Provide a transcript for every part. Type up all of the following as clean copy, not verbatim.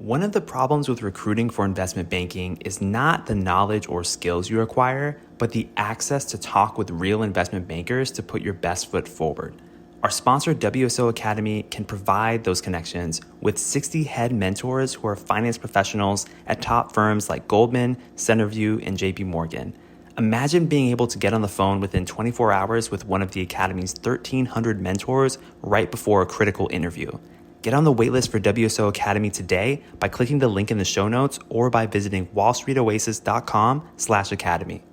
One of the problems with recruiting for investment banking is not the knowledge or skills you acquire, but the access to talk with real investment bankers to put your best foot forward. Our sponsor, WSO Academy, can provide those connections with 60 head mentors who are finance professionals at top firms like Goldman, Centerview, and JP Morgan. Imagine being able to get on the phone within 24 hours with one of the Academy's 1,300 mentors right before a critical interview. Get on the waitlist for WSO Academy today by clicking the link in the show notes or by visiting wallstreetoasis.com/academy.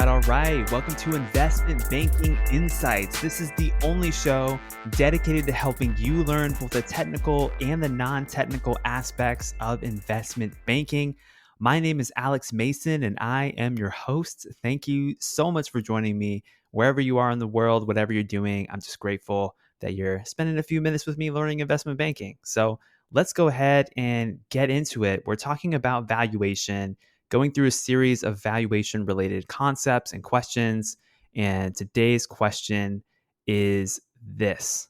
All right. Welcome to Investment Banking Insights. This is the only show dedicated to helping you learn both the technical and the non-technical aspects of investment banking. My name is Alex Mason, and I am your host. Thank you so much for joining me wherever you are in the world, whatever you're doing. I'm just grateful that you're spending a few minutes with me learning investment banking. So let's go ahead and get into it. We're talking about valuation, going through a series of valuation related concepts and questions. And today's question is this: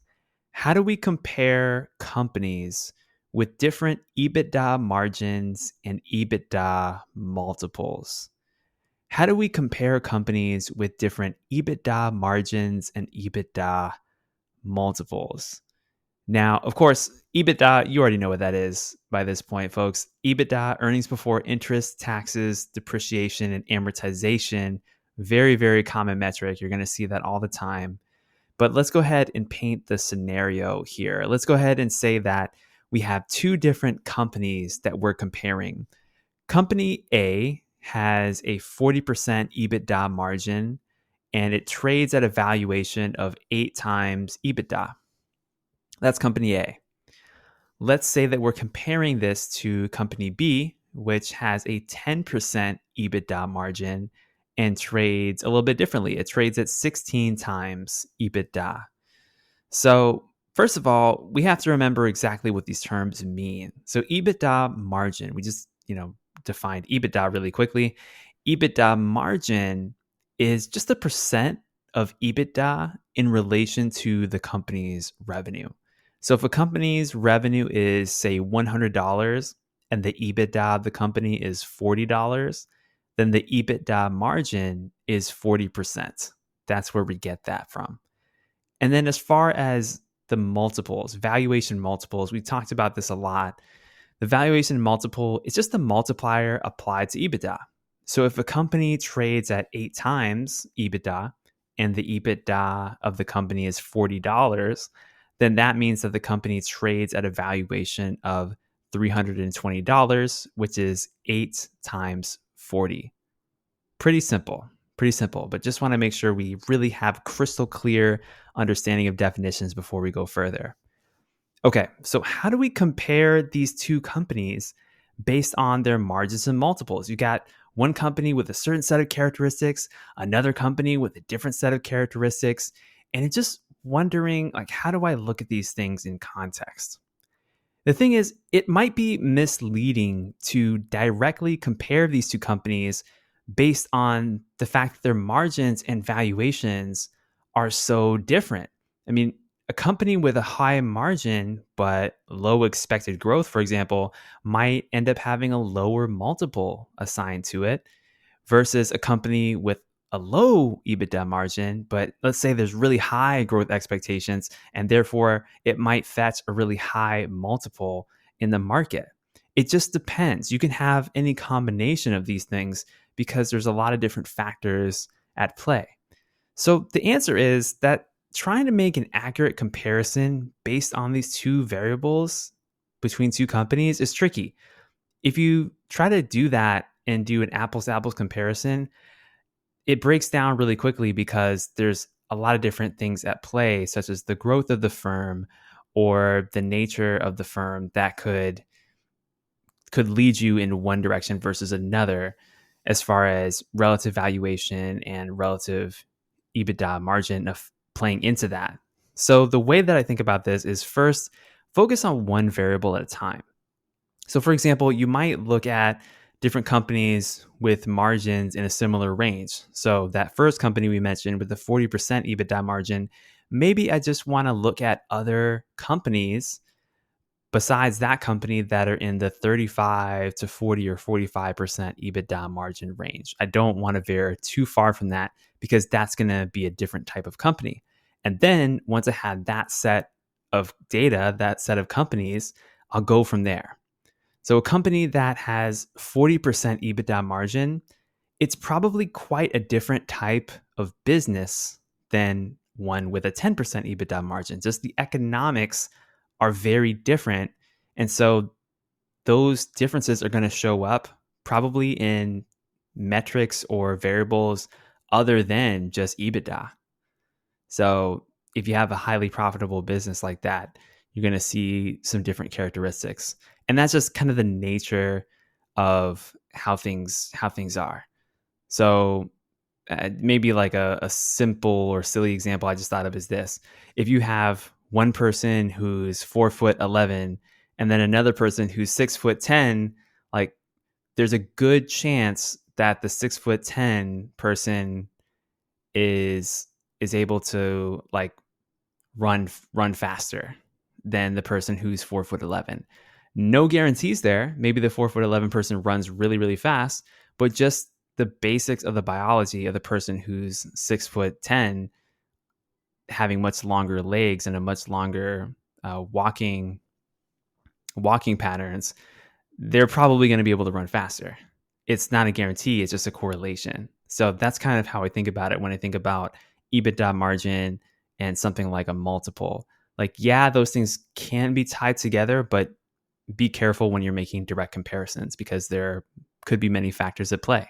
how do we compare companies with different EBITDA margins and EBITDA multiples? How do we compare companies with different EBITDA margins and EBITDA multiples? Now, of course, EBITDA, you already know what that is by this point, folks. EBITDA, earnings before interest, taxes, depreciation, and amortization. Very, very common metric. You're going to see that all the time. But let's go ahead and paint the scenario here. Let's go ahead and say that we have two different companies that we're comparing. Company A has a 40% EBITDA margin, and it trades at a valuation of 8 times EBITDA. That's company A. Let's say that we're comparing this to company B, which has a 10% EBITDA margin and trades a little bit differently. It trades at 16 times EBITDA. So first of all, we have to remember exactly what these terms mean. So EBITDA margin, we just, defined EBITDA really quickly. EBITDA margin is just a percent of EBITDA in relation to the company's revenue. So if a company's revenue is, say, $100 and the EBITDA of the company is $40, then the EBITDA margin is 40%. That's where we get that from. And then as far as the multiples, valuation multiples, we talked about this a lot. The valuation multiple is just a multiplier applied to EBITDA. So if a company trades at 8 times EBITDA and the EBITDA of the company is $40, then that means that the company trades at a valuation of $320, which is 8 times 40. Pretty simple, but just want to make sure we really have crystal clear understanding of definitions before we go further. Okay, so how do we compare these two companies based on their margins and multiples? You got one company with a certain set of characteristics, another company with a different set of characteristics, and it's just wondering, how do I look at these things in context? The thing is, it might be misleading to directly compare these two companies based on the fact that their margins and valuations are so different. I mean, a company with a high margin but low expected growth, for example, might end up having a lower multiple assigned to it versus a company with a low EBITDA margin, but let's say there's really high growth expectations, and therefore it might fetch a really high multiple in the market. It just depends. You can have any combination of these things because there's a lot of different factors at play. So the answer is that trying to make an accurate comparison based on these two variables between two companies is tricky. If you try to do that and do an apples to apples comparison, it breaks down really quickly because there's a lot of different things at play, such as the growth of the firm or the nature of the firm that could lead you in one direction versus another as far as relative valuation and relative EBITDA margin of playing into that. So the way that I think about this is, first, focus on one variable at a time. So, for example, you might look at different companies with margins in a similar range. So, that first company we mentioned with the 40% EBITDA margin, maybe I just want to look at other companies besides that company that are in the 35 to 40 or 45% EBITDA margin range. I don't want to veer too far from that because that's going to be a different type of company. And then once I had that set of data, that set of companies, I'll go from there. So a company that has 40% EBITDA margin, it's probably quite a different type of business than one with a 10% EBITDA margin. Just the economics are very different. And so those differences are going to show up probably in metrics or variables other than just EBITDA. So if you have a highly profitable business like that, you're going to see some different characteristics. And that's just kind of the nature of how things are. So maybe like a simple or silly example I just thought of is this. If you have one person who's 4'11" and then another person who's 6'10", like there's a good chance that the 6'10" person is able to like run faster than the person who's 4'11". No guarantees there. Maybe the 4'11" person runs really, really fast, but just the basics of the biology of the person who's 6'10" having much longer legs and a much longer walking patterns, they're probably going to be able to run faster. It's not a guarantee, it's just a correlation. So that's kind of how I think about it when I think about EBITDA margin and something like a multiple. Like, yeah, those things can be tied together, but be careful when you're making direct comparisons because there could be many factors at play.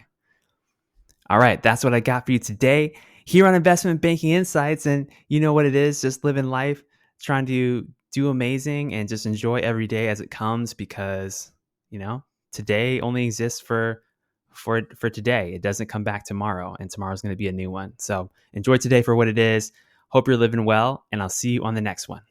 All right, that's what I got for you today here on Investment Banking Insights. And you know what it is, just living life, trying to do amazing and just enjoy every day as it comes because, today only exists for today. It doesn't come back tomorrow, and tomorrow's going to be a new one. So enjoy today for what it is. Hope you're living well, and I'll see you on the next one.